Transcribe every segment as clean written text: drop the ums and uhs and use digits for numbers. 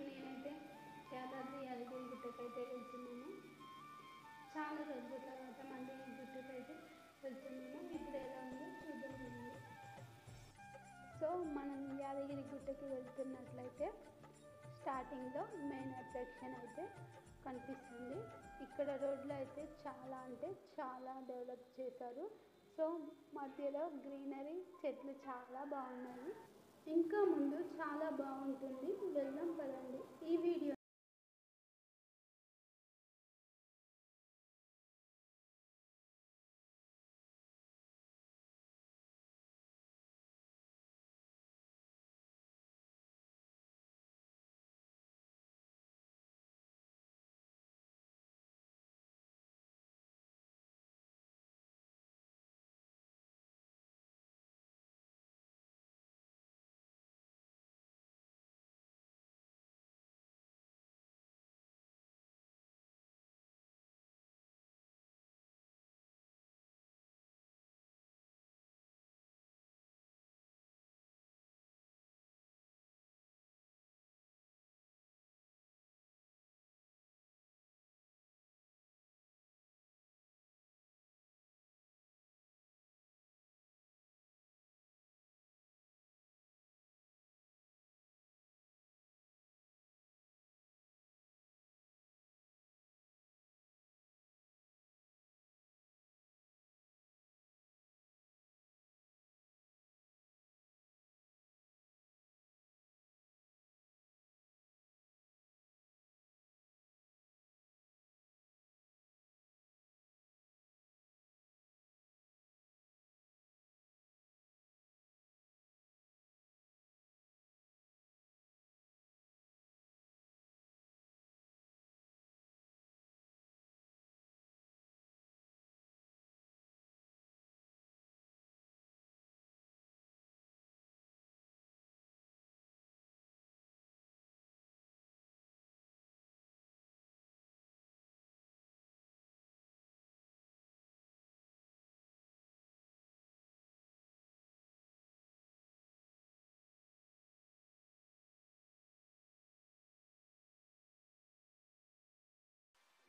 నేనైతే యాదాద్రి గుట్టకైతే వెళ్తున్నాను. చాలా రోజుల తర్వాత మళ్ళీ ఈ గుట్టకైతే వెళ్తున్నాను. ఇప్పుడు ఎలా ఉందో చూద్దామండి. సో మనం యాదగిరి గుట్టకి వెళ్తున్నట్లయితే స్టార్టింగ్లో మెయిన్ అట్రాక్షన్ అయితే కనిపిస్తుంది. ఇక్కడ రోడ్లు అయితే చాలా అంటే చాలా డెవలప్ చేశారు. సో మధ్యలో గ్రీనరీ చెట్లు చాలా బాగున్నాయి. ఇంకా ముందు చాలా బాగుంటుంది. వెళ్దాం పదండి. ఈ వీడియో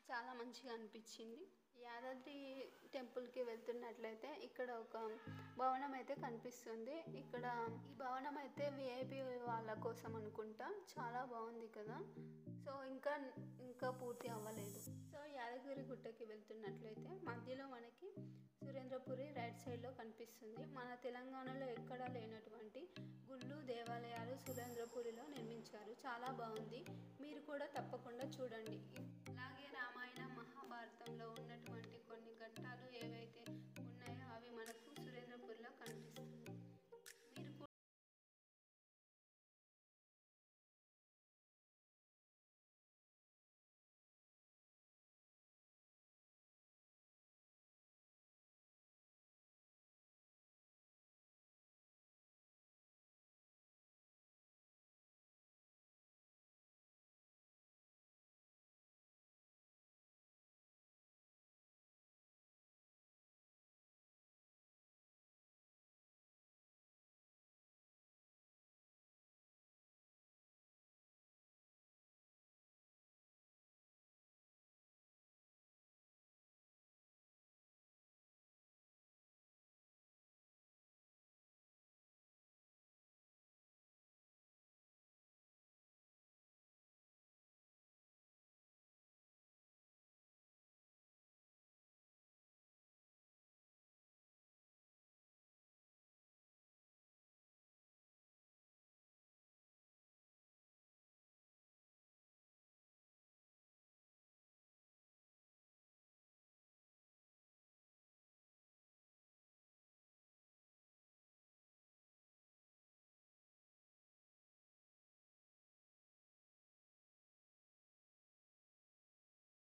చాలా మంచిగా అనిపించింది. యాదాద్రి టెంపుల్కి వెళ్తున్నట్లయితే ఇక్కడ ఒక భవనం అయితే కనిపిస్తుంది. ఇక్కడ ఈ భవనం అయితే విఐపి వాళ్ళ కోసం అనుకుంటా. చాలా బాగుంది కదా. సో ఇంకా పూర్తి అవ్వలేదు. సో యాదగిరి గుట్టకి వెళ్తున్నట్లయితే మధ్యలో మనకి సురేంద్రపురి రైట్ సైడ్లో కనిపిస్తుంది. మన తెలంగాణలో ఎక్కడా లేనటువంటి గుళ్ళు దేవాలయాలు సురేంద్రపురిలో నిర్మించారు. చాలా బాగుంది. మీరు కూడా తప్పకుండా చూడండి. అలాగే రామాయణ మహాభారతంలో ఉన్నటువంటి కొన్ని ఘట్టాలు ఏవైతే ఉన్నాయో అవి మనకు సురేంద్రపూర్లో కనిపిస్తుంది. మీరు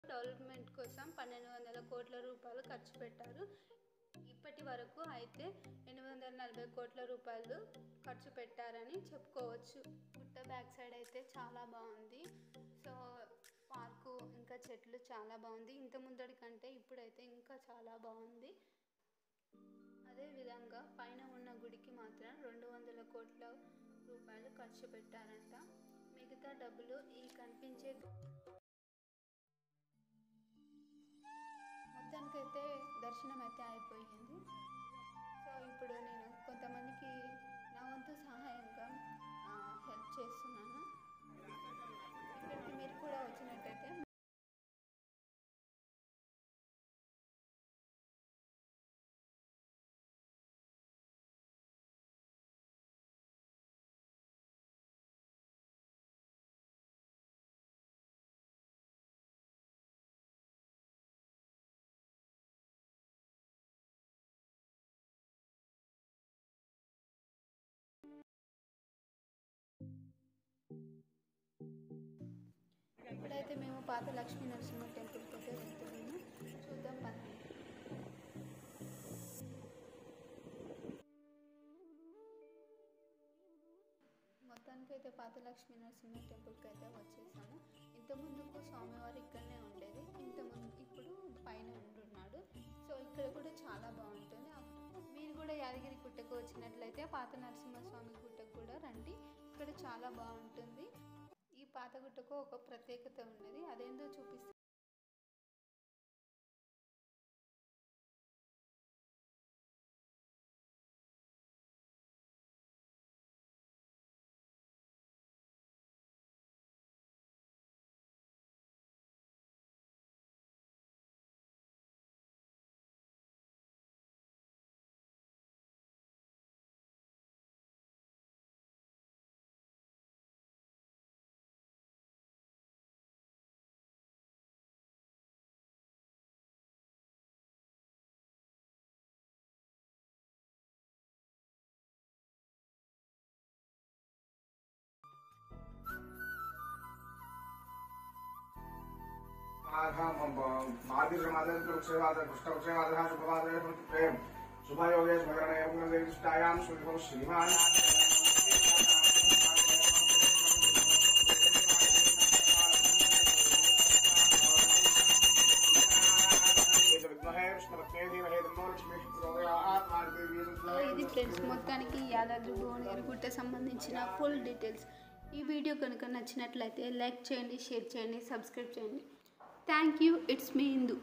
డెవలప్మెంట్ కోసం 1200 కోట్ల రూపాయలు ఖర్చు పెట్టారు. ఇప్పటి వరకు అయితే 840 కోట్ల రూపాయలు ఖర్చు పెట్టారని చెప్పుకోవచ్చు. గుట్ట బ్యాక్ సైడ్ అయితే చాలా బాగుంది. సో పార్కు ఇంకా చెట్లు చాలా బాగుంది. ఇంత ముందడి కంటే ఇప్పుడైతే ఇంకా చాలా బాగుంది. అదేవిధంగా పైన ఉన్న గుడికి మాత్రం 200 కోట్ల రూపాయలు ఖర్చు పెట్టారంట. మిగతా డబ్బులు ఈ కనిపించే మొత్తానికైతే దర్శనం అయితే అయిపోయింది. సో ఇప్పుడు నేను కొంతమందికి నా వంతు సహాయంగా హెల్ప్ చేస్తున్నాను. ఇక్కడికి మీరు కూడా వచ్చినట్టయితే ఇప్పుడైతే మేము పాత లక్ష్మీ నరసింహ టెంపుల్కి అయితే వెళ్తున్నాము. చూద్దాం పదండి. మొత్తానికైతే పాత లక్ష్మీ నరసింహ టెంపుల్కి అయితే వచ్చేసాము. ఇంతకుముందుకు స్వామివారు ఇక్కడనే ఉండేది, ఇప్పుడు పైన ఉంటున్నాడు. సో ఇక్కడ కూడా చాలా బాగుంటుంది. మీరు కూడా యాదగిరి గుట్టకు వచ్చినట్లయితే పాత నరసింహస్వామి గుట్టకు కూడా రండి, ఇక్కడ చాలా బాగుంటుంది. ఈ పాత గుట్టకు ఒక ప్రత్యేకత ఉన్నది, అదేందో చూపిస్తాను. शुभयोगे स्मरणेष्टायां श्रीमान ఇది ఫ్రెండ్స్ మొత్తానికి యాదాద్రి భువనగిరి గుట్ట సంబంధించిన ఫుల్ డీటెయిల్స్. ఈ వీడియో కనుక నచ్చినట్లయితే లైక్ చేయండి, షేర్ చేయండి, సబ్స్క్రైబ్ చేయండి. Thank you. It's me Indu.